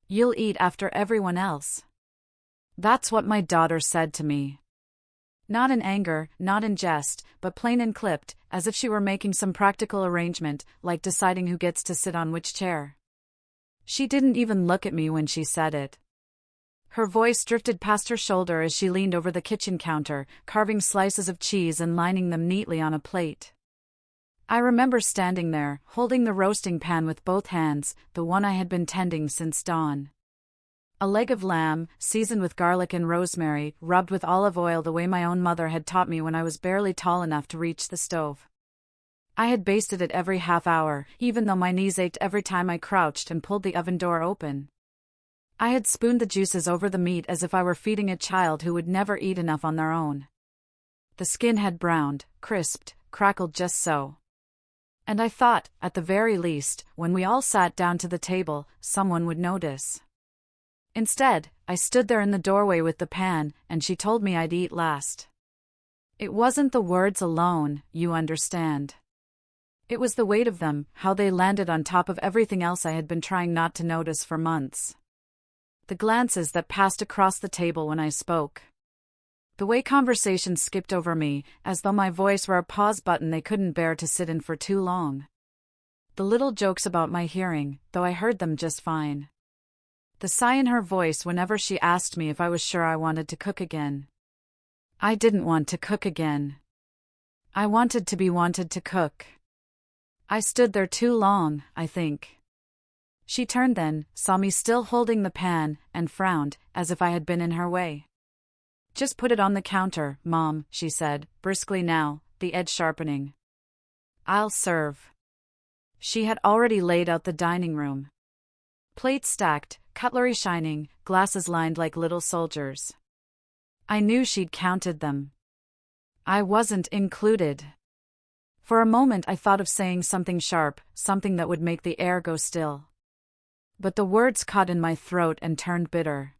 You'll eat after everyone else. That's what my daughter said to me. Not in anger, not in jest, but plain and clipped, as if she were making some practical arrangement, like deciding who gets to sit on which chair. She didn't even look at me when she said it. Her voice drifted past her shoulder as she leaned over the kitchen counter, carving slices of cheese and lining them neatly on a plate. I remember standing there, holding the roasting pan with both hands, the one I had been tending since dawn. A leg of lamb, seasoned with garlic and rosemary, rubbed with olive oil the way my own mother had taught me when I was barely tall enough to reach the stove. I had basted it every half hour, even though my knees ached every time I crouched and pulled the oven door open. I had spooned the juices over the meat as if I were feeding a child who would never eat enough on their own. The skin had browned, crisped, crackled just so. And I thought, at the very least, when we all sat down to the table, someone would notice. Instead, I stood there in the doorway with the pan, and she told me I'd eat last. It wasn't the words alone, you understand. It was the weight of them, how they landed on top of everything else I had been trying not to notice for months. The glances that passed across the table when I spoke. The way conversations skipped over me, as though my voice were a pause button they couldn't bear to sit in for too long. The little jokes about my hearing, though I heard them just fine. The sigh in her voice whenever she asked me if I was sure I wanted to cook again. I didn't want to cook again. I wanted to be wanted to cook. I stood there too long, I think. She turned then, saw me still holding the pan, and frowned, as if I had been in her way. Just put it on the counter, Mom, she said, briskly now, the edge sharpening. I'll serve. She had already laid out the dining room. Plates stacked, cutlery shining, glasses lined like little soldiers. I knew she'd counted them. I wasn't included. For a moment I thought of saying something sharp, something that would make the air go still. But the words caught in my throat and turned bitter.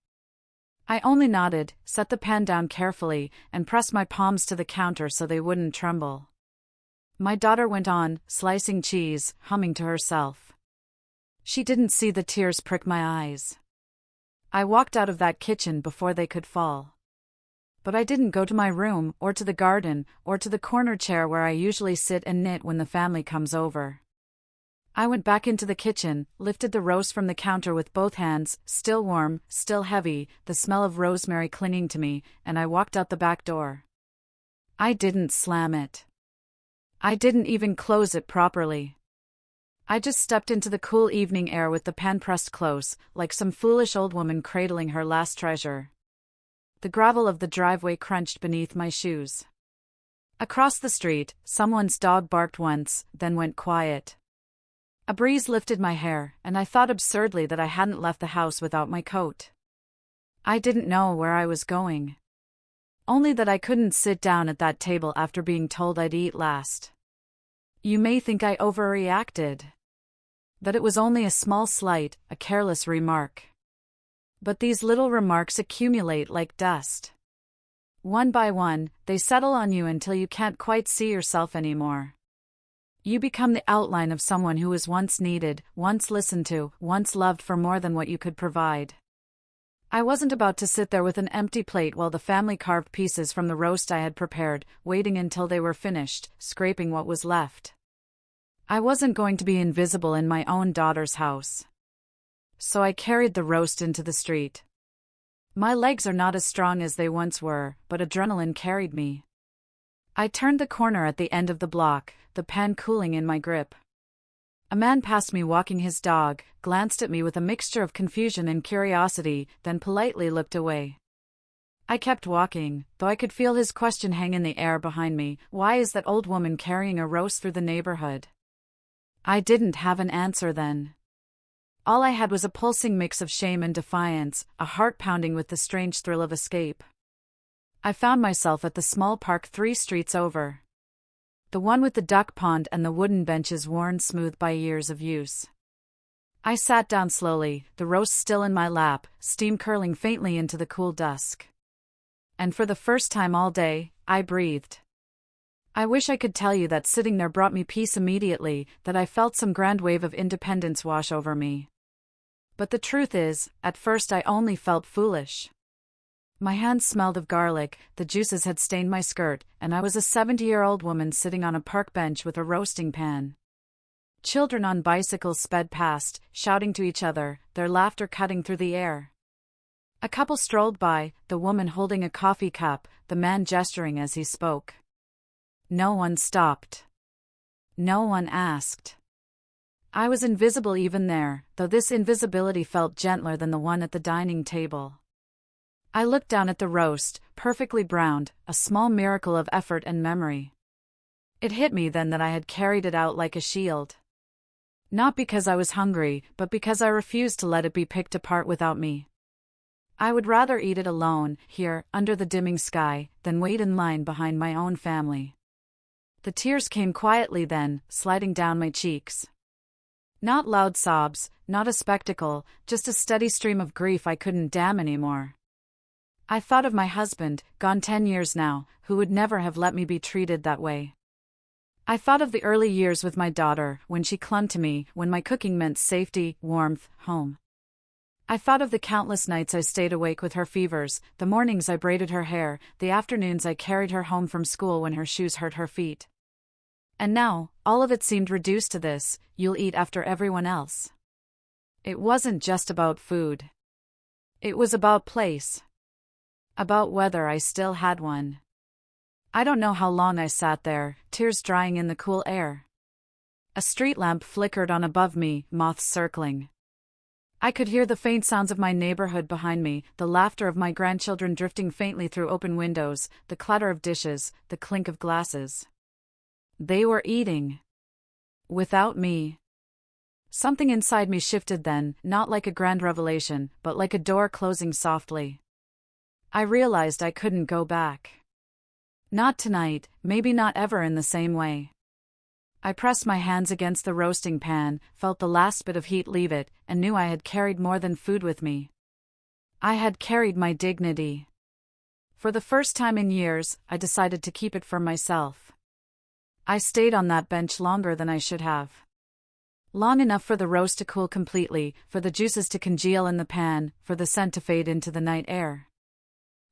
I only nodded, set the pan down carefully, and pressed my palms to the counter so they wouldn't tremble. My daughter went on, slicing cheese, humming to herself. She didn't see the tears prick my eyes. I walked out of that kitchen before they could fall. But I didn't go to my room, or to the garden, or to the corner chair where I usually sit and knit when the family comes over. I went back into the kitchen, lifted the roast from the counter with both hands, still warm, still heavy, the smell of rosemary clinging to me, and I walked out the back door. I didn't slam it. I didn't even close it properly. I just stepped into the cool evening air with the pan pressed close, like some foolish old woman cradling her last treasure. The gravel of the driveway crunched beneath my shoes. Across the street, someone's dog barked once, then went quiet. A breeze lifted my hair, and I thought absurdly that I hadn't left the house without my coat. I didn't know where I was going. Only that I couldn't sit down at that table after being told I'd eat last. You may think I overreacted. That it was only a small slight, a careless remark. But these little remarks accumulate like dust. One by one, they settle on you until you can't quite see yourself anymore. You become the outline of someone who was once needed, once listened to, once loved for more than what you could provide. I wasn't about to sit there with an empty plate while the family carved pieces from the roast I had prepared, waiting until they were finished, scraping what was left. I wasn't going to be invisible in my own daughter's house. So I carried the roast into the street. My legs are not as strong as they once were, but adrenaline carried me. I turned the corner at the end of the block, the pan cooling in my grip. A man passed me walking his dog, glanced at me with a mixture of confusion and curiosity, then politely looked away. I kept walking, though I could feel his question hang in the air behind me. Why is that old woman carrying a roast through the neighborhood? I didn't have an answer then. All I had was a pulsing mix of shame and defiance, a heart pounding with the strange thrill of escape. I found myself at the small park 3 streets over. The one with the duck pond and the wooden benches worn smooth by years of use. I sat down slowly, the roast still in my lap, steam curling faintly into the cool dusk. And for the first time all day, I breathed. I wish I could tell you that sitting there brought me peace immediately, that I felt some grand wave of independence wash over me. But the truth is, at first I only felt foolish. My hands smelled of garlic, the juices had stained my skirt, and I was a 70-year-old woman sitting on a park bench with a roasting pan. Children on bicycles sped past, shouting to each other, their laughter cutting through the air. A couple strolled by, the woman holding a coffee cup, the man gesturing as he spoke. No one stopped. No one asked. I was invisible even there, though this invisibility felt gentler than the one at the dining table. I looked down at the roast, perfectly browned, a small miracle of effort and memory. It hit me then that I had carried it out like a shield. Not because I was hungry, but because I refused to let it be picked apart without me. I would rather eat it alone, here, under the dimming sky, than wait in line behind my own family. The tears came quietly then, sliding down my cheeks. Not loud sobs, not a spectacle, just a steady stream of grief I couldn't dam anymore. I thought of my husband, gone 10 years now, who would never have let me be treated that way. I thought of the early years with my daughter, when she clung to me, when my cooking meant safety, warmth, home. I thought of the countless nights I stayed awake with her fevers, the mornings I braided her hair, the afternoons I carried her home from school when her shoes hurt her feet. And now, all of it seemed reduced to this: you'll eat after everyone else. It wasn't just about food. It was about place. About whether I still had one. I don't know how long I sat there, tears drying in the cool air. A street lamp flickered on above me, moths circling. I could hear the faint sounds of my neighborhood behind me, the laughter of my grandchildren drifting faintly through open windows, the clatter of dishes, the clink of glasses. They were eating. Without me. Something inside me shifted then, not like a grand revelation, but like a door closing softly. I realized I couldn't go back. Not tonight, maybe not ever in the same way. I pressed my hands against the roasting pan, felt the last bit of heat leave it, and knew I had carried more than food with me. I had carried my dignity. For the first time in years, I decided to keep it for myself. I stayed on that bench longer than I should have. Long enough for the roast to cool completely, for the juices to congeal in the pan, for the scent to fade into the night air.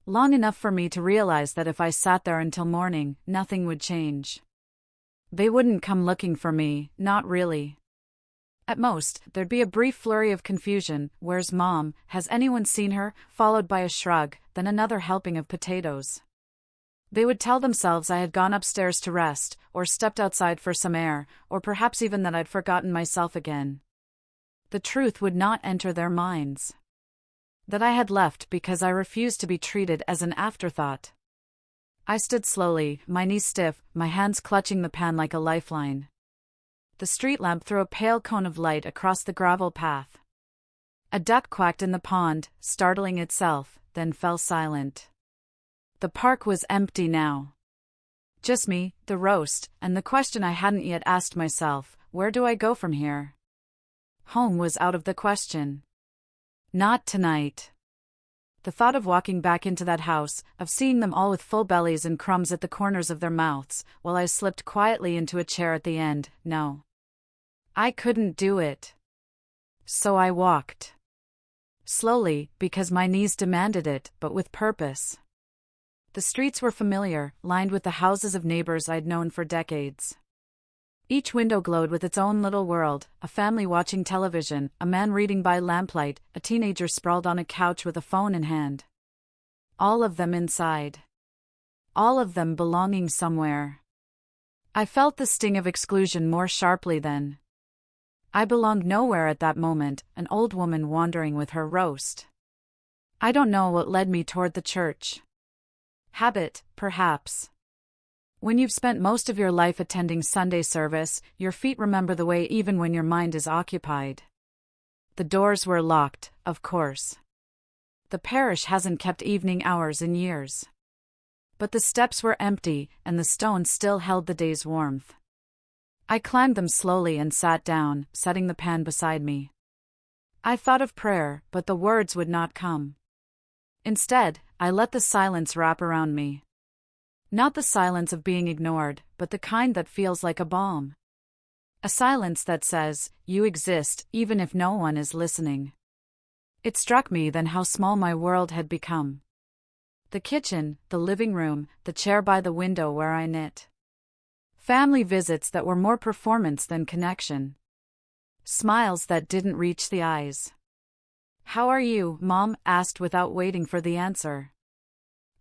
Long enough for me to realize that if I sat there until morning, nothing would change. They wouldn't come looking for me, not really. At most, there'd be a brief flurry of confusion: where's Mom, has anyone seen her, followed by a shrug, then another helping of potatoes. They would tell themselves I had gone upstairs to rest, or stepped outside for some air, or perhaps even that I'd forgotten myself again. The truth would not enter their minds. That I had left because I refused to be treated as an afterthought. I stood slowly, my knees stiff, my hands clutching the pan like a lifeline. The street lamp threw a pale cone of light across the gravel path. A duck quacked in the pond, startling itself, then fell silent. The park was empty now. Just me, the roast, and the question I hadn't yet asked myself: where do I go from here? Home was out of the question. Not tonight. The thought of walking back into that house, of seeing them all with full bellies and crumbs at the corners of their mouths, while I slipped quietly into a chair at the end, no. I couldn't do it. So I walked. Slowly, because my knees demanded it, but with purpose. The streets were familiar, lined with the houses of neighbors I'd known for decades. Each window glowed with its own little world: a family watching television, a man reading by lamplight, a teenager sprawled on a couch with a phone in hand. All of them inside. All of them belonging somewhere. I felt the sting of exclusion more sharply then. I belonged nowhere at that moment, an old woman wandering with her roast. I don't know what led me toward the church. Habit, perhaps. When you've spent most of your life attending Sunday service, your feet remember the way even when your mind is occupied. The doors were locked, of course. The parish hasn't kept evening hours in years. But the steps were empty, and the stones still held the day's warmth. I climbed them slowly and sat down, setting the pan beside me. I thought of prayer, but the words would not come. Instead, I let the silence wrap around me. Not the silence of being ignored, but the kind that feels like a balm. A silence that says, you exist, even if no one is listening. It struck me then how small my world had become. The kitchen, the living room, the chair by the window where I knit. Family visits that were more performance than connection. Smiles that didn't reach the eyes. "How are you?" Mom asked without waiting for the answer.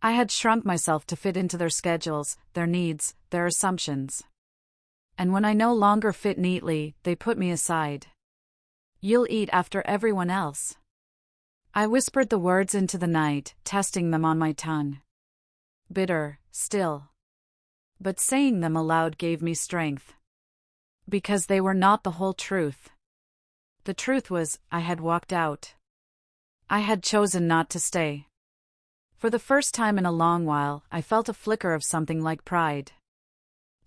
I had shrunk myself to fit into their schedules, their needs, their assumptions. And when I no longer fit neatly, they put me aside. "You'll eat after everyone else." I whispered the words into the night, testing them on my tongue. Bitter, still. But saying them aloud gave me strength. Because they were not the whole truth. The truth was, I had walked out. I had chosen not to stay. For the first time in a long while, I felt a flicker of something like pride.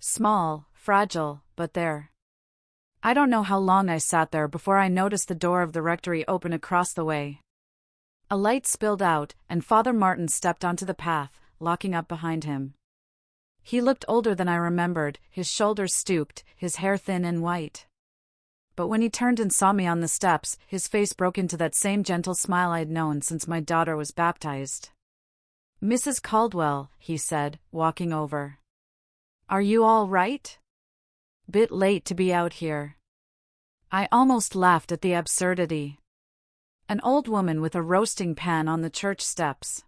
Small, fragile, but there. I don't know how long I sat there before I noticed the door of the rectory open across the way. A light spilled out, and Father Martin stepped onto the path, locking up behind him. He looked older than I remembered, his shoulders stooped, his hair thin and white. But when he turned and saw me on the steps, his face broke into that same gentle smile I'd known since my daughter was baptized. "Mrs. Caldwell," he said, walking over. "Are you all right? Bit late to be out here." I almost laughed at the absurdity. An old woman with a roasting pan on the church steps.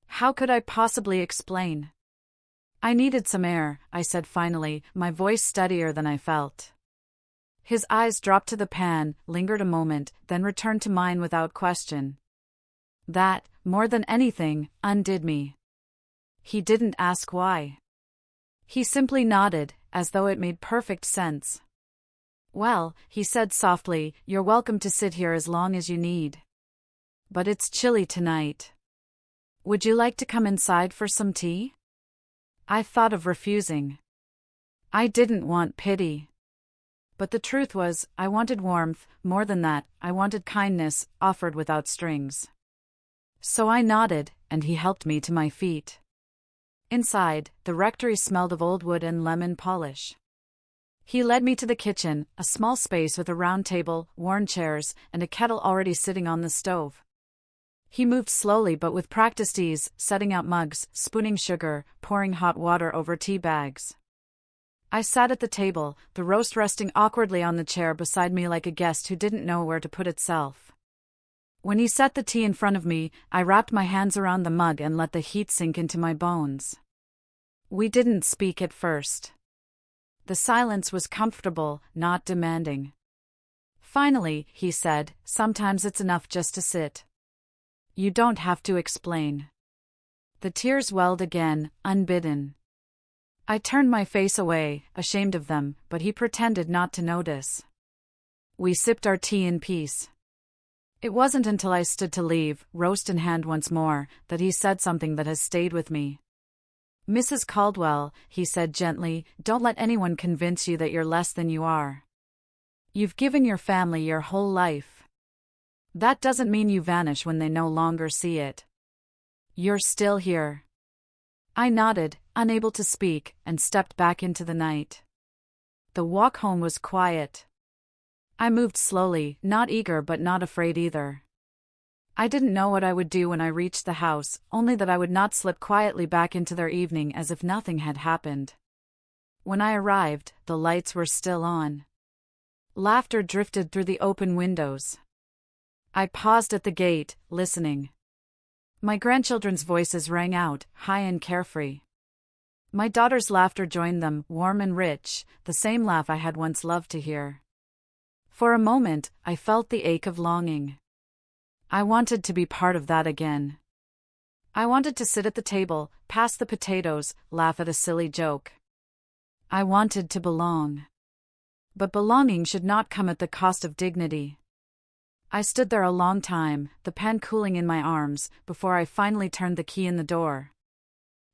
How could I possibly explain? "I needed some air," I said finally, my voice steadier than I felt. His eyes dropped to the pan, lingered a moment, then returned to mine without question. That, more than anything, undid me. He didn't ask why. He simply nodded, as though it made perfect sense. "Well," he said softly, "you're welcome to sit here as long as you need. But it's chilly tonight. Would you like to come inside for some tea?" I thought of refusing. I didn't want pity. But the truth was, I wanted warmth, more than that, I wanted kindness, offered without strings. So I nodded, and he helped me to my feet. Inside, the rectory smelled of old wood and lemon polish. He led me to the kitchen, a small space with a round table, worn chairs, and a kettle already sitting on the stove. He moved slowly but with practiced ease, setting out mugs, spooning sugar, pouring hot water over tea bags. I sat at the table, the roast resting awkwardly on the chair beside me like a guest who didn't know where to put itself. When he set the tea in front of me, I wrapped my hands around the mug and let the heat sink into my bones. We didn't speak at first. The silence was comfortable, not demanding. Finally, he said, "Sometimes it's enough just to sit. You don't have to explain." The tears welled again, unbidden. I turned my face away, ashamed of them, but he pretended not to notice. We sipped our tea in peace. It wasn't until I stood to leave, roast in hand once more, that he said something that has stayed with me. "Mrs. Caldwell," he said gently, "don't let anyone convince you that you're less than you are. You've given your family your whole life. That doesn't mean you vanish when they no longer see it. You're still here." I nodded, unable to speak, and stepped back into the night. The walk home was quiet. I moved slowly, not eager but not afraid either. I didn't know what I would do when I reached the house, only that I would not slip quietly back into their evening as if nothing had happened. When I arrived, the lights were still on. Laughter drifted through the open windows. I paused at the gate, listening. My grandchildren's voices rang out, high and carefree. My daughter's laughter joined them, warm and rich, the same laugh I had once loved to hear. For a moment, I felt the ache of longing. I wanted to be part of that again. I wanted to sit at the table, pass the potatoes, laugh at a silly joke. I wanted to belong. But belonging should not come at the cost of dignity. I stood there a long time, the pen cooling in my arms, before I finally turned the key in the door.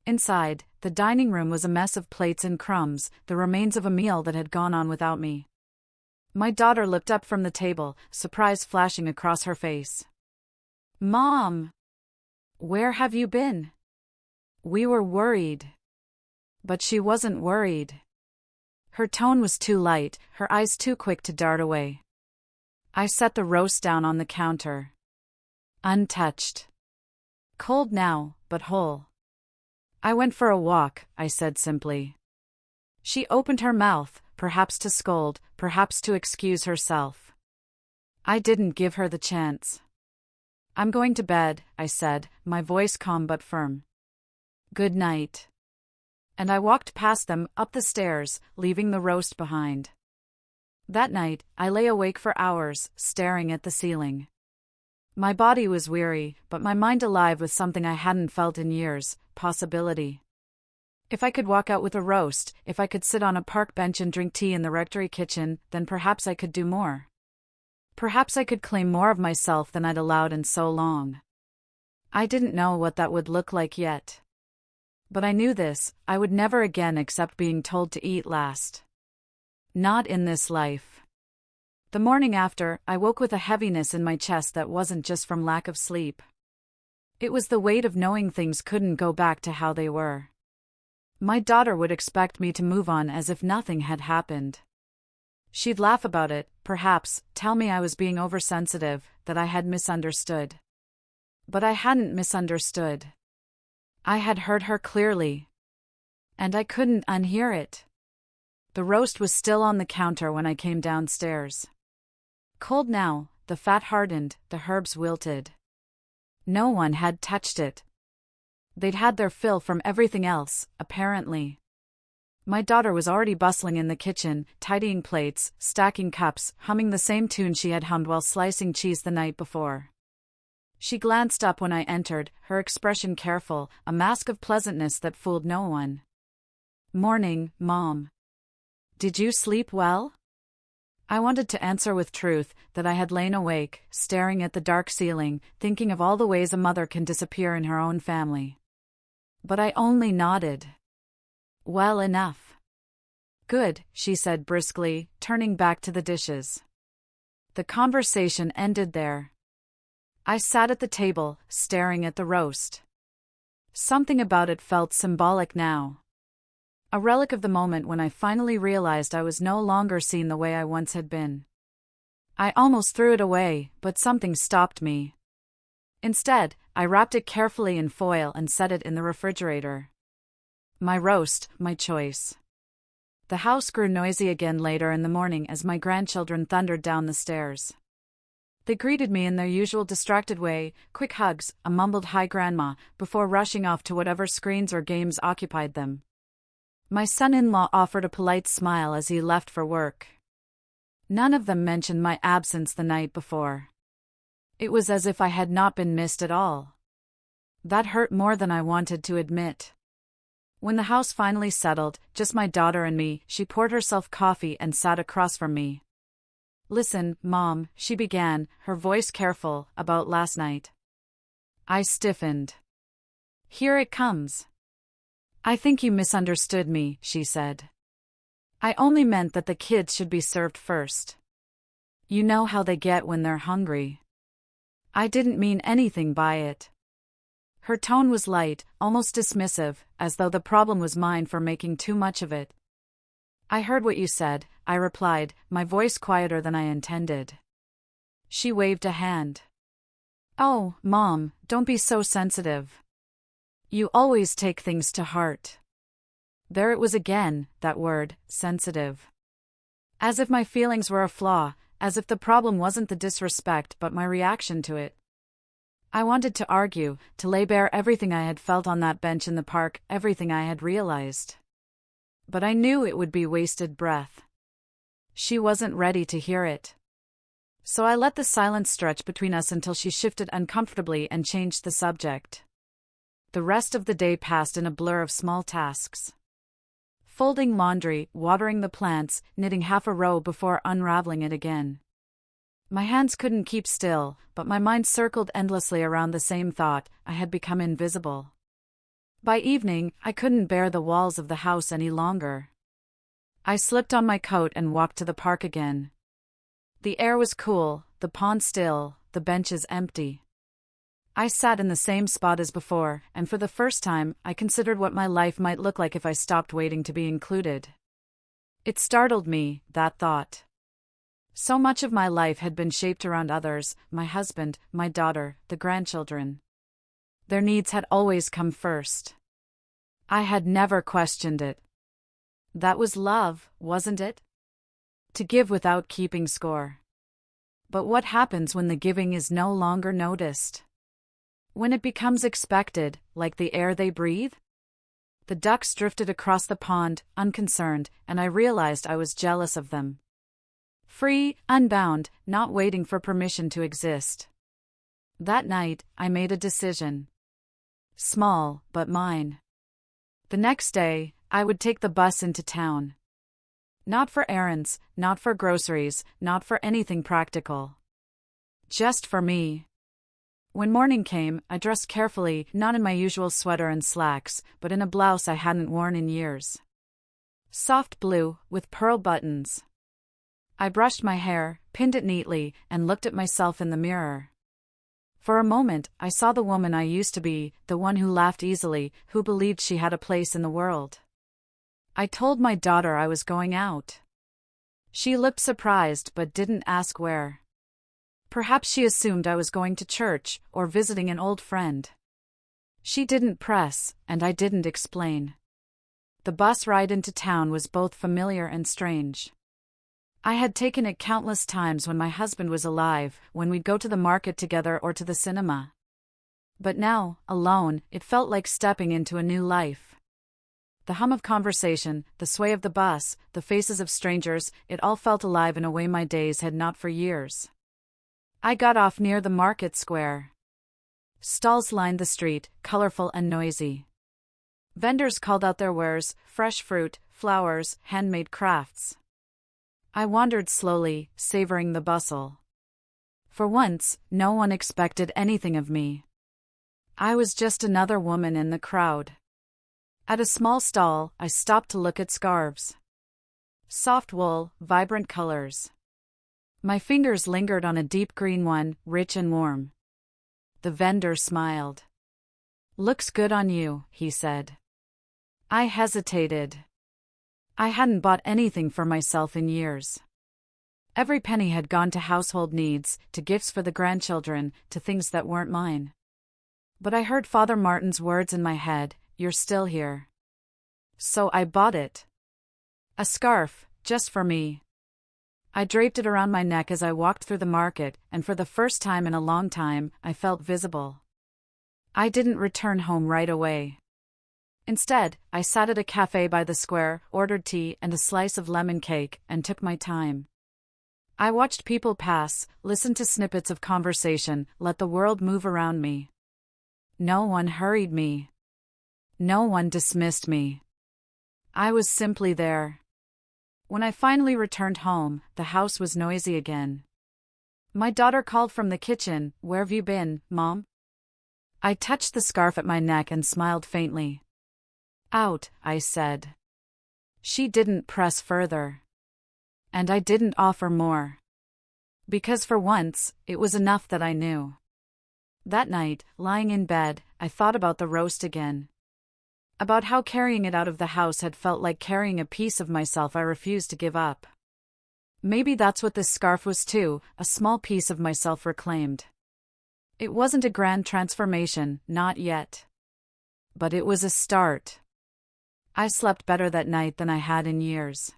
Inside, the dining room was a mess of plates and crumbs, the remains of a meal that had gone on without me. My daughter looked up from the table, surprise flashing across her face. "Mom! Where have you been? We were worried." But she wasn't worried. Her tone was too light, her eyes too quick to dart away. I set the roast down on the counter. Untouched. Cold now, but whole. I went for a walk, I said simply. She opened her mouth, perhaps to scold, perhaps to excuse herself. I didn't give her the chance. I'm going to bed, I said, my voice calm but firm. Good night. And I walked past them, up the stairs, leaving the roast behind. That night, I lay awake for hours, staring at the ceiling. My body was weary, but my mind alive with something I hadn't felt in years, possibility. If I could walk out with a roast, if I could sit on a park bench and drink tea in the rectory kitchen, then perhaps I could do more. Perhaps I could claim more of myself than I'd allowed in so long. I didn't know what that would look like yet. But I knew this, I would never again accept being told to eat last. Not in this life. The morning after, I woke with a heaviness in my chest that wasn't just from lack of sleep. It was the weight of knowing things couldn't go back to how they were. My daughter would expect me to move on as if nothing had happened. She'd laugh about it, perhaps, tell me I was being oversensitive, that I had misunderstood. But I hadn't misunderstood. I had heard her clearly. And I couldn't unhear it. The roast was still on the counter when I came downstairs. Cold now, the fat hardened, the herbs wilted. No one had touched it. They'd had their fill from everything else, apparently. My daughter was already bustling in the kitchen, tidying plates, stacking cups, humming the same tune she had hummed while slicing cheese the night before. She glanced up when I entered, her expression careful, a mask of pleasantness that fooled no one. Morning, Mom. Did you sleep well? I wanted to answer with truth, that I had lain awake, staring at the dark ceiling, thinking of all the ways a mother can disappear in her own family. But I only nodded. Well enough. Good, she said briskly, turning back to the dishes. The conversation ended there. I sat at the table, staring at the roast. Something about it felt symbolic now. A relic of the moment when I finally realized I was no longer seen the way I once had been. I almost threw it away, but something stopped me. Instead, I wrapped it carefully in foil and set it in the refrigerator. My roast, my choice. The house grew noisy again later in the morning as my grandchildren thundered down the stairs. They greeted me in their usual distracted way, quick hugs, a mumbled "Hi Grandma," before rushing off to whatever screens or games occupied them. My son-in-law offered a polite smile as he left for work. None of them mentioned my absence the night before. It was as if I had not been missed at all. That hurt more than I wanted to admit. When the house finally settled, just my daughter and me, she poured herself coffee and sat across from me. Listen, Mom, she began, her voice careful, about last night. I stiffened. Here it comes. I think you misunderstood me, she said. I only meant that the kids should be served first. You know how they get when they're hungry. I didn't mean anything by it. Her tone was light, almost dismissive, as though the problem was mine for making too much of it. I heard what you said, I replied, my voice quieter than I intended. She waved a hand. Oh, Mom, don't be so sensitive. You always take things to heart. There it was again, that word, sensitive. As if my feelings were a flaw, as if the problem wasn't the disrespect but my reaction to it. I wanted to argue, to lay bare everything I had felt on that bench in the park, everything I had realized. But I knew it would be wasted breath. She wasn't ready to hear it. So I let the silence stretch between us until she shifted uncomfortably and changed the subject. The rest of the day passed in a blur of small tasks. Folding laundry, watering the plants, knitting half a row before unraveling it again. My hands couldn't keep still, but my mind circled endlessly around the same thought, I had become invisible. By evening, I couldn't bear the walls of the house any longer. I slipped on my coat and walked to the park again. The air was cool, the pond still, the benches empty. I sat in the same spot as before, and for the first time, I considered what my life might look like if I stopped waiting to be included. It startled me, that thought. So much of my life had been shaped around others, my husband, my daughter, the grandchildren. Their needs had always come first. I had never questioned it. That was love, wasn't it? To give without keeping score. But what happens when the giving is no longer noticed? When it becomes expected, like the air they breathe? The ducks drifted across the pond, unconcerned, and I realized I was jealous of them. Free, unbound, not waiting for permission to exist. That night, I made a decision. Small, but mine. The next day, I would take the bus into town. Not for errands, not for groceries, not for anything practical. Just for me. When morning came, I dressed carefully, not in my usual sweater and slacks, but in a blouse I hadn't worn in years. Soft blue, with pearl buttons. I brushed my hair, pinned it neatly, and looked at myself in the mirror. For a moment, I saw the woman I used to be, the one who laughed easily, who believed she had a place in the world. I told my daughter I was going out. She looked surprised but didn't ask where. Perhaps she assumed I was going to church or visiting an old friend. She didn't press, and I didn't explain. The bus ride into town was both familiar and strange. I had taken it countless times when my husband was alive, when we'd go to the market together or to the cinema. But now, alone, it felt like stepping into a new life. The hum of conversation, the sway of the bus, the faces of strangers, it all felt alive in a way my days had not for years. I got off near the market square. Stalls lined the street, colorful and noisy. Vendors called out their wares, fresh fruit, flowers, handmade crafts. I wandered slowly, savoring the bustle. For once, no one expected anything of me. I was just another woman in the crowd. At a small stall, I stopped to look at scarves. Soft wool, vibrant colors. My fingers lingered on a deep green one, rich and warm. The vendor smiled. "Looks good on you," he said. I hesitated. I hadn't bought anything for myself in years. Every penny had gone to household needs, to gifts for the grandchildren, to things that weren't mine. But I heard Father Martin's words in my head, "You're still here." So I bought it. A scarf, just for me. I draped it around my neck as I walked through the market, and for the first time in a long time, I felt visible. I didn't return home right away. Instead, I sat at a cafe by the square, ordered tea and a slice of lemon cake, and took my time. I watched people pass, listened to snippets of conversation, let the world move around me. No one hurried me. No one dismissed me. I was simply there. When I finally returned home, the house was noisy again. My daughter called from the kitchen, "Where've you been, Mom?" I touched the scarf at my neck and smiled faintly. "Out," I said. She didn't press further. And I didn't offer more. Because for once, it was enough that I knew. That night, lying in bed, I thought about the roast again. About how carrying it out of the house had felt like carrying a piece of myself I refused to give up. Maybe that's what this scarf was too, a small piece of myself reclaimed. It wasn't a grand transformation, not yet. But it was a start. I slept better that night than I had in years.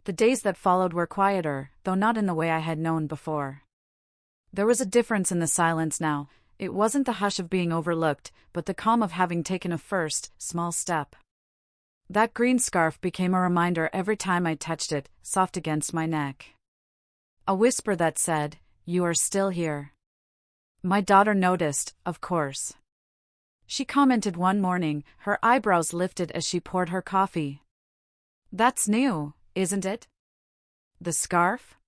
The days that followed were quieter, though not in the way I had known before. There was a difference in the silence now. It wasn't the hush of being overlooked, but the calm of having taken a first, small step. That green scarf became a reminder every time I touched it, soft against my neck. A whisper that said, "You are still here." My daughter noticed, of course. She commented one morning, her eyebrows lifted as she poured her coffee. "That's new, isn't it?" "The scarf?"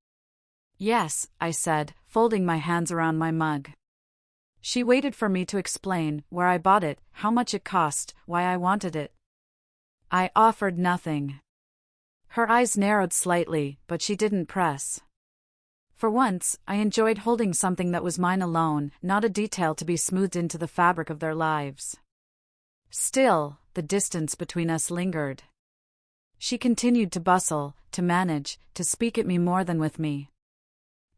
"Yes," I said, folding my hands around my mug. She waited for me to explain where I bought it, how much it cost, why I wanted it. I offered nothing. Her eyes narrowed slightly, but she didn't press. For once, I enjoyed holding something that was mine alone, not a detail to be smoothed into the fabric of their lives. Still, the distance between us lingered. She continued to bustle, to manage, to speak at me more than with me.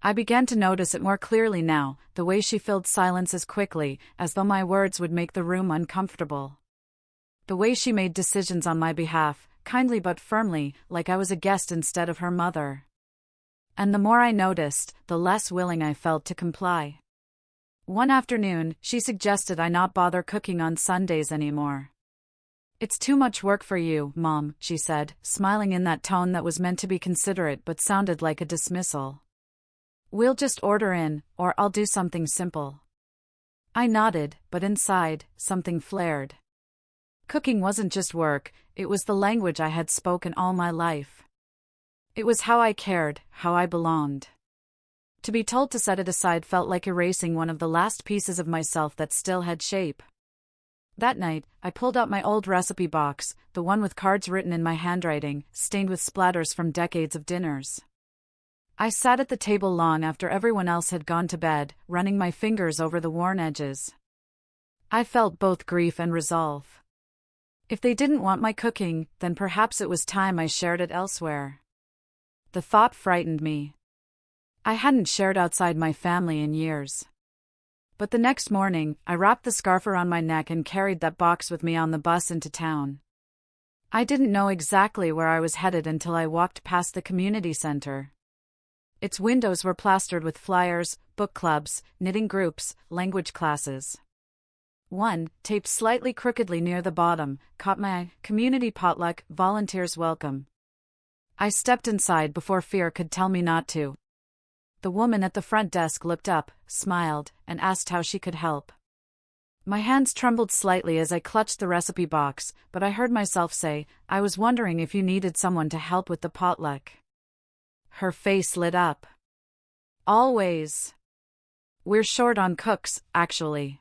I began to notice it more clearly now, the way she filled silences quickly, as though my words would make the room uncomfortable. The way she made decisions on my behalf, kindly but firmly, like I was a guest instead of her mother. And the more I noticed, the less willing I felt to comply. One afternoon, she suggested I not bother cooking on Sundays anymore. "It's too much work for you, Mom," she said, smiling in that tone that was meant to be considerate but sounded like a dismissal. "We'll just order in, or I'll do something simple." I nodded, but inside, something flared. Cooking wasn't just work, it was the language I had spoken all my life. It was how I cared, how I belonged. To be told to set it aside felt like erasing one of the last pieces of myself that still had shape. That night, I pulled out my old recipe box, the one with cards written in my handwriting, stained with splatters from decades of dinners. I sat at the table long after everyone else had gone to bed, running my fingers over the worn edges. I felt both grief and resolve. If they didn't want my cooking, then perhaps it was time I shared it elsewhere. The thought frightened me. I hadn't shared outside my family in years. But the next morning, I wrapped the scarf around my neck and carried that box with me on the bus into town. I didn't know exactly where I was headed until I walked past the community center. Its windows were plastered with flyers, book clubs, knitting groups, language classes. One, taped slightly crookedly near the bottom, caught my eye: "Community Potluck, Volunteers Welcome." I stepped inside before fear could tell me not to. The woman at the front desk looked up, smiled, and asked how she could help. My hands trembled slightly as I clutched the recipe box, but I heard myself say, "I was wondering if you needed someone to help with the potluck." Her face lit up. "Always. We're short on cooks, actually.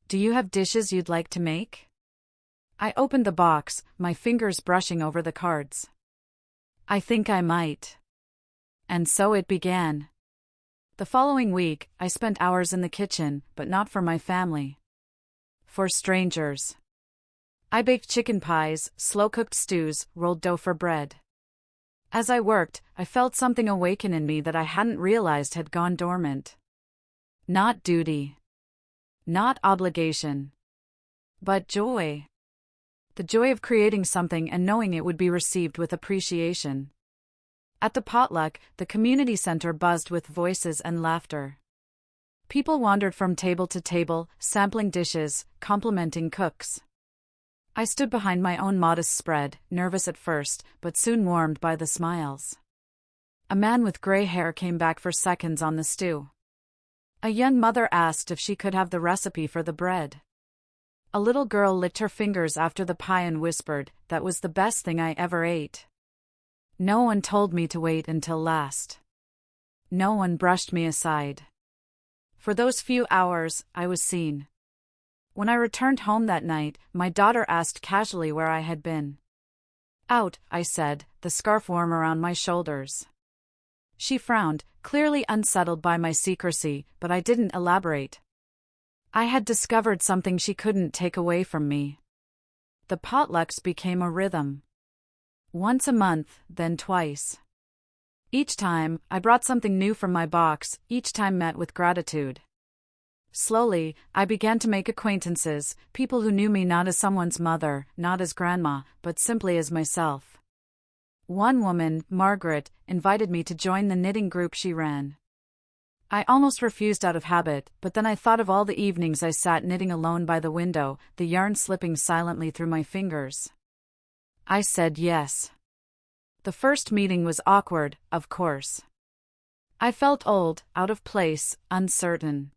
Do you have dishes you'd like to make?" I opened the box, my fingers brushing over the cards. "I think I might." And so it began. The following week, I spent hours in the kitchen, but not for my family. For strangers. I baked chicken pies, slow-cooked stews, rolled dough for bread. As I worked, I felt something awaken in me that I hadn't realized had gone dormant. Not duty. Not obligation. But joy. The joy of creating something and knowing it would be received with appreciation. At the potluck, the community center buzzed with voices and laughter. People wandered from table to table, sampling dishes, complimenting cooks. I stood behind my own modest spread, nervous at first, but soon warmed by the smiles. A man with gray hair came back for seconds on the stew. A young mother asked if she could have the recipe for the bread. A little girl licked her fingers after the pie and whispered, "That was the best thing I ever ate." No one told me to wait until last. No one brushed me aside. For those few hours, I was seen. When I returned home that night, my daughter asked casually where I had been. "Out," I said, the scarf warm around my shoulders. She frowned, clearly unsettled by my secrecy, but I didn't elaborate. I had discovered something she couldn't take away from me. The potlucks became a rhythm. Once a month, then twice. Each time, I brought something new from my box, each time met with gratitude. Slowly, I began to make acquaintances, people who knew me not as someone's mother, not as grandma, but simply as myself. One woman, Margaret, invited me to join the knitting group she ran. I almost refused out of habit, but then I thought of all the evenings I sat knitting alone by the window, the yarn slipping silently through my fingers. I said yes. The first meeting was awkward, of course. I felt old, out of place, uncertain.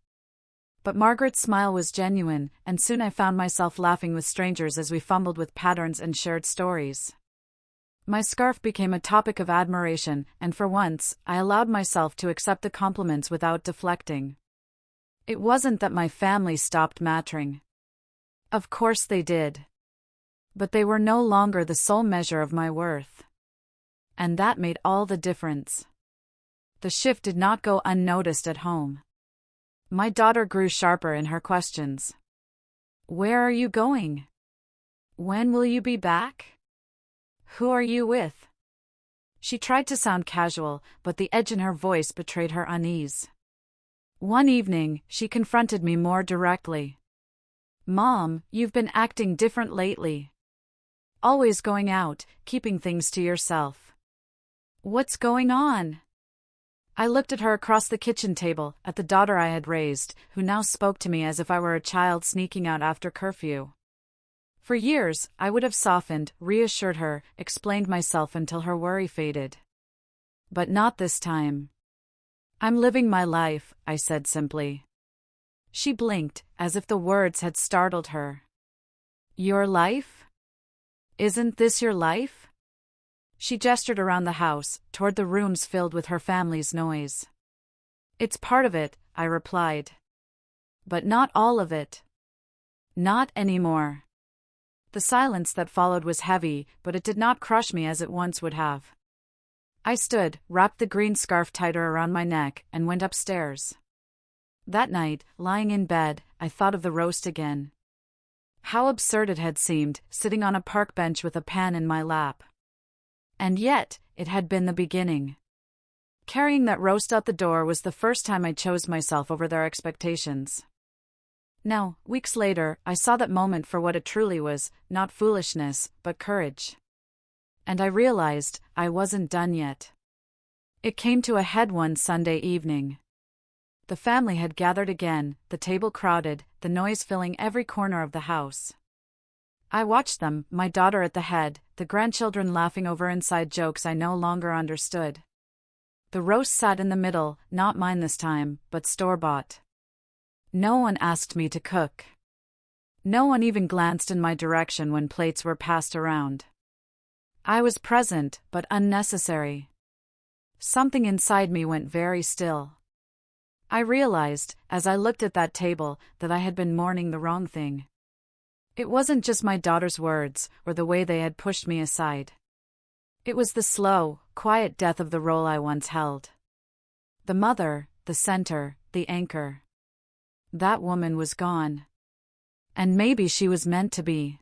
But Margaret's smile was genuine, and soon I found myself laughing with strangers as we fumbled with patterns and shared stories. My scarf became a topic of admiration, and for once, I allowed myself to accept the compliments without deflecting. It wasn't that my family stopped mattering. Of course they did. But they were no longer the sole measure of my worth. And that made all the difference. The shift did not go unnoticed at home. My daughter grew sharper in her questions. "Where are you going? When will you be back? Who are you with?" She tried to sound casual, but the edge in her voice betrayed her unease. One evening, she confronted me more directly. "Mom, you've been acting different lately. Always going out, keeping things to yourself. What's going on?" I looked at her across the kitchen table, at the daughter I had raised, who now spoke to me as if I were a child sneaking out after curfew. For years, I would have softened, reassured her, explained myself until her worry faded. But not this time. "I'm living my life," I said simply. She blinked, as if the words had startled her. "Your life? Isn't this your life?" She gestured around the house, toward the rooms filled with her family's noise. "It's part of it," I replied. "But not all of it. Not anymore." The silence that followed was heavy, but it did not crush me as it once would have. I stood, wrapped the green scarf tighter around my neck, and went upstairs. That night, lying in bed, I thought of the roast again. How absurd it had seemed, sitting on a park bench with a pan in my lap. And yet, it had been the beginning. Carrying that roast out the door was the first time I chose myself over their expectations. Now, weeks later, I saw that moment for what it truly was, not foolishness, but courage. And I realized I wasn't done yet. It came to a head one Sunday evening. The family had gathered again, the table crowded, the noise filling every corner of the house. I watched them, my daughter at the head, the grandchildren laughing over inside jokes I no longer understood. The roast sat in the middle, not mine this time, but store-bought. No one asked me to cook. No one even glanced in my direction when plates were passed around. I was present, but unnecessary. Something inside me went very still. I realized, as I looked at that table, that I had been mourning the wrong thing. It wasn't just my daughter's words, or the way they had pushed me aside. It was the slow, quiet death of the role I once held. The mother, the center, the anchor. That woman was gone. And maybe she was meant to be.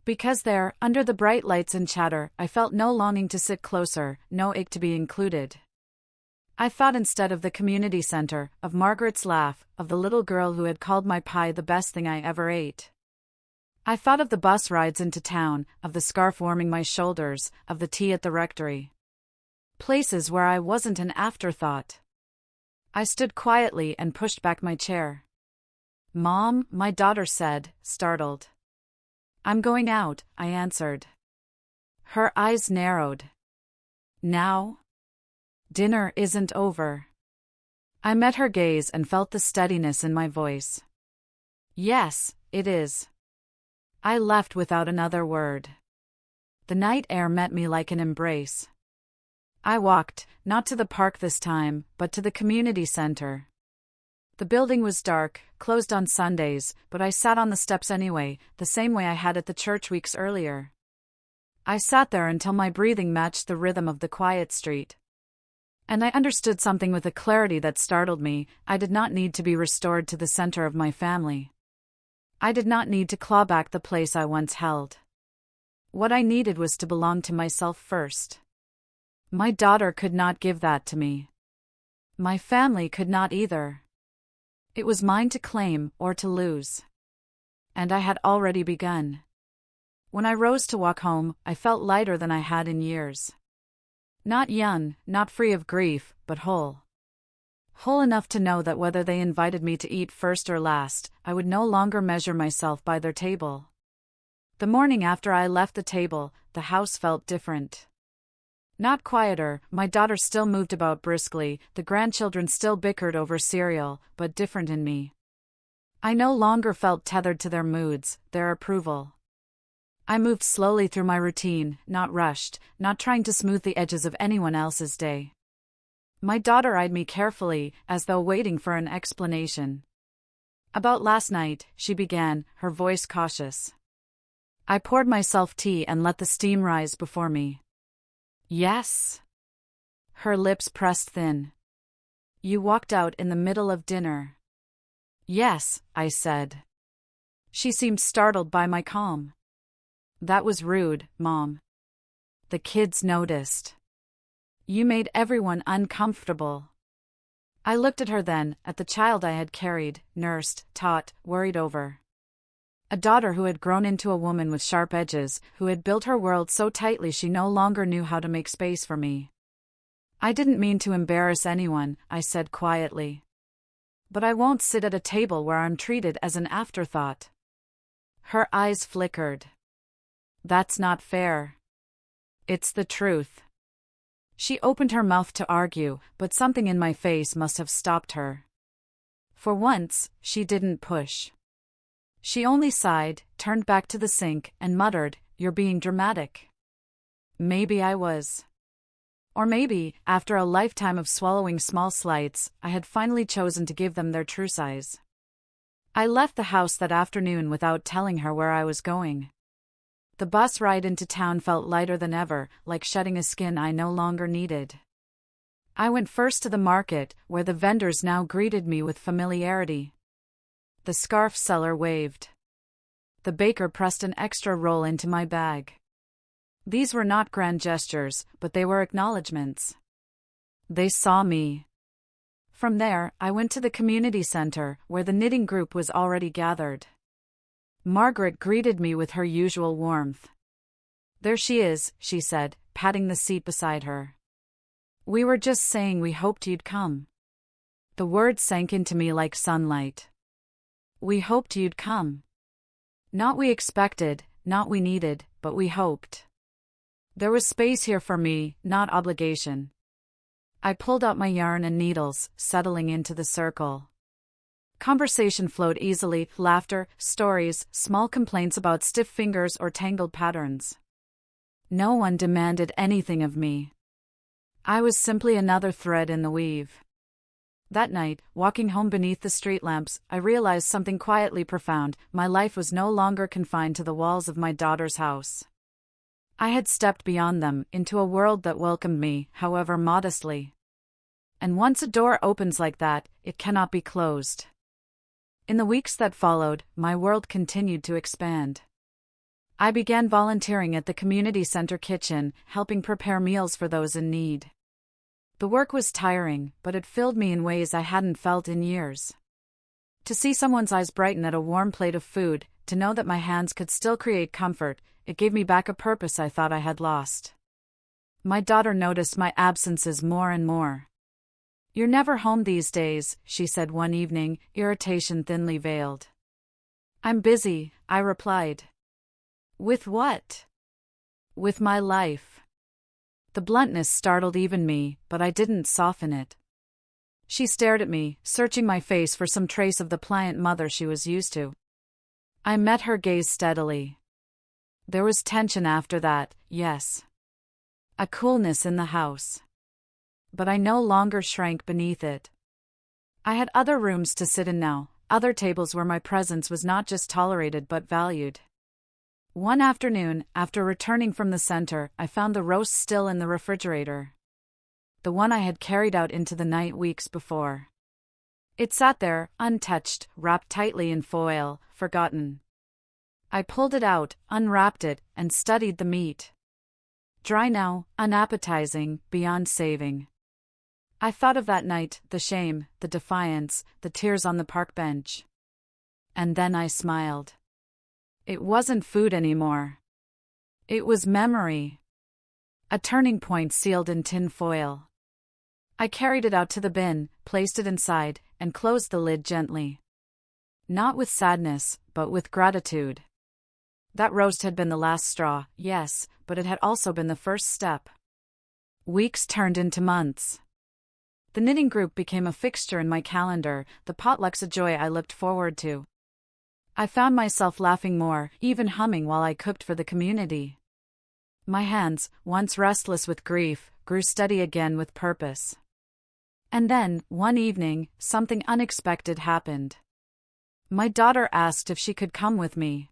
Because there, under the bright lights and chatter, I felt no longing to sit closer, no ache to be included. I thought instead of the community center, of Margaret's laugh, of the little girl who had called my pie the best thing I ever ate. I thought of the bus rides into town, of the scarf warming my shoulders, of the tea at the rectory. Places where I wasn't an afterthought. I stood quietly and pushed back my chair. "Mom," my daughter said, startled. "I'm going out," I answered. Her eyes narrowed. "Now? Dinner isn't over." I met her gaze and felt the steadiness in my voice. "Yes, it is." I left without another word. The night air met me like an embrace. I walked, not to the park this time, but to the community center. The building was dark, closed on Sundays, but I sat on the steps anyway, the same way I had at the church weeks earlier. I sat there until my breathing matched the rhythm of the quiet street. And I understood something with a clarity that startled me. I did not need to be restored to the center of my family. I did not need to claw back the place I once held. What I needed was to belong to myself first. My daughter could not give that to me. My family could not either. It was mine to claim or to lose. And I had already begun. When I rose to walk home, I felt lighter than I had in years. Not young, not free of grief, but whole. Whole enough to know that whether they invited me to eat first or last, I would no longer measure myself by their table. The morning after I left the table, the house felt different. Not quieter, my daughter still moved about briskly, the grandchildren still bickered over cereal, but different in me. I no longer felt tethered to their moods, their approval. I moved slowly through my routine, not rushed, not trying to smooth the edges of anyone else's day. My daughter eyed me carefully, as though waiting for an explanation. "About last night," she began, her voice cautious. I poured myself tea and let the steam rise before me. "Yes?" Her lips pressed thin. "You walked out in the middle of dinner." "Yes," I said. She seemed startled by my calm. "That was rude, Mom." "The kids noticed." You made everyone uncomfortable. I looked at her then, at the child I had carried, nursed, taught, worried over. A daughter who had grown into a woman with sharp edges, who had built her world so tightly she no longer knew how to make space for me. I didn't mean to embarrass anyone, I said quietly. But I won't sit at a table where I'm treated as an afterthought. Her eyes flickered. That's not fair. It's the truth. She opened her mouth to argue, but something in my face must have stopped her. For once, she didn't push. She only sighed, turned back to the sink, and muttered, "You're being dramatic." Maybe I was. Or maybe, after a lifetime of swallowing small slights, I had finally chosen to give them their true size. I left the house that afternoon without telling her where I was going. The bus ride into town felt lighter than ever, like shedding a skin I no longer needed. I went first to the market, where the vendors now greeted me with familiarity. The scarf seller waved. The baker pressed an extra roll into my bag. These were not grand gestures, but they were acknowledgments. They saw me. From there, I went to the community center, where the knitting group was already gathered. Margaret greeted me with her usual warmth. "There she is," she said, patting the seat beside her. "We were just saying we hoped you'd come." The words sank into me like sunlight. We hoped you'd come. Not we expected, not we needed, but we hoped. There was space here for me, not obligation. I pulled out my yarn and needles, settling into the circle. Conversation flowed easily, laughter, stories, small complaints about stiff fingers or tangled patterns. No one demanded anything of me. I was simply another thread in the weave. That night, walking home beneath the street lamps, I realized something quietly profound. My life was no longer confined to the walls of my daughter's house. I had stepped beyond them, into a world that welcomed me, however modestly. And once a door opens like that, it cannot be closed. In the weeks that followed, my world continued to expand. I began volunteering at the community center kitchen, helping prepare meals for those in need. The work was tiring, but it filled me in ways I hadn't felt in years. To see someone's eyes brighten at a warm plate of food, to know that my hands could still create comfort, it gave me back a purpose I thought I had lost. My daughter noticed my absences more and more. "You're never home these days," she said one evening, irritation thinly veiled. "I'm busy," I replied. "With what?" "With my life." The bluntness startled even me, but I didn't soften it. She stared at me, searching my face for some trace of the pliant mother she was used to. I met her gaze steadily. There was tension after that, yes. A coolness in the house. But I no longer shrank beneath it. I had other rooms to sit in now, other tables where my presence was not just tolerated but valued. One afternoon, after returning from the center, I found the roast still in the refrigerator. The one I had carried out into the night weeks before. It sat there, untouched, wrapped tightly in foil, forgotten. I pulled it out, unwrapped it, and studied the meat. Dry now, unappetizing, beyond saving. I thought of that night, the shame, the defiance, the tears on the park bench. And then I smiled. It wasn't food anymore. It was memory. A turning point sealed in tin foil. I carried it out to the bin, placed it inside, and closed the lid gently. Not with sadness, but with gratitude. That roast had been the last straw, yes, but it had also been the first step. Weeks turned into months. The knitting group became a fixture in my calendar, the potlucks a joy I looked forward to. I found myself laughing more, even humming while I cooked for the community. My hands, once restless with grief, grew steady again with purpose. And then, one evening, something unexpected happened. My daughter asked if she could come with me.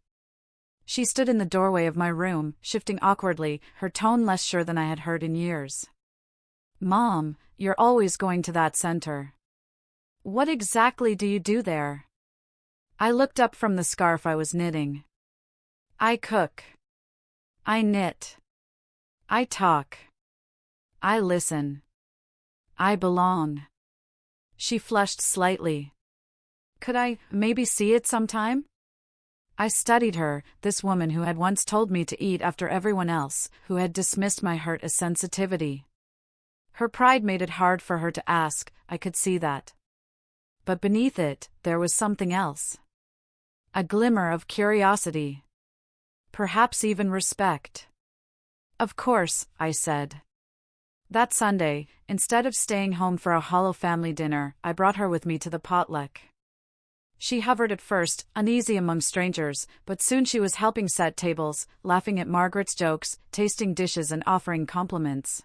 She stood in the doorway of my room, shifting awkwardly, her tone less sure than I had heard in years. "Mom, you're always going to that center. What exactly do you do there?" I looked up from the scarf I was knitting. "I cook. I knit. I talk. I listen. I belong. She flushed slightly. Could I maybe see it sometime? I studied her, this woman who had once told me to eat after everyone else, who had dismissed my hurt as sensitivity. Her pride made it hard for her to ask, I could see that. But beneath it, there was something else. A glimmer of curiosity. Perhaps even respect. Of course, I said. That Sunday, instead of staying home for a hollow family dinner, I brought her with me to the potluck. She hovered at first, uneasy among strangers, but soon she was helping set tables, laughing at Margaret's jokes, tasting dishes and offering compliments.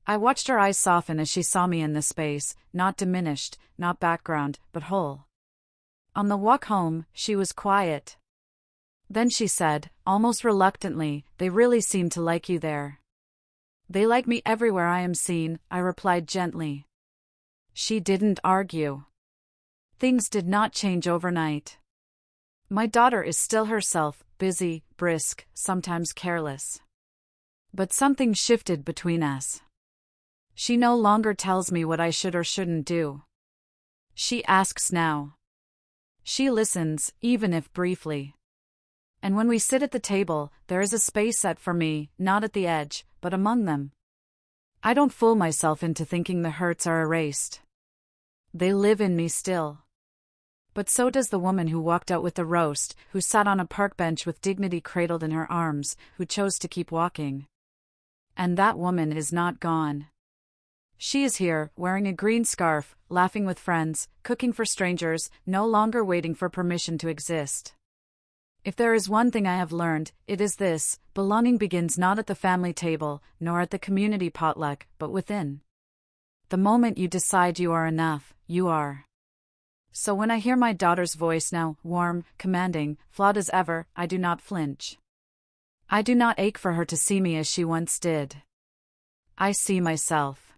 I watched her eyes soften as she saw me in the space, not diminished, not background, but whole. On the walk home, she was quiet. Then she said, almost reluctantly, "They really seem to like you there." "They like me everywhere I am seen," I replied gently. She didn't argue. Things did not change overnight. My daughter is still herself, busy, brisk, sometimes careless. But something shifted between us. She no longer tells me what I should or shouldn't do. She asks now. She listens, even if briefly. And when we sit at the table, there is a space set for me, not at the edge, but among them. I don't fool myself into thinking the hurts are erased. They live in me still. But so does the woman who walked out with the roast, who sat on a park bench with dignity cradled in her arms, who chose to keep walking. And that woman is not gone. She is here, wearing a green scarf, laughing with friends, cooking for strangers, no longer waiting for permission to exist. If there is one thing I have learned, it is this: belonging begins not at the family table, nor at the community potluck, but within. The moment you decide you are enough, you are. So when I hear my daughter's voice now, warm, commanding, flawed as ever, I do not flinch. I do not ache for her to see me as she once did. I see myself.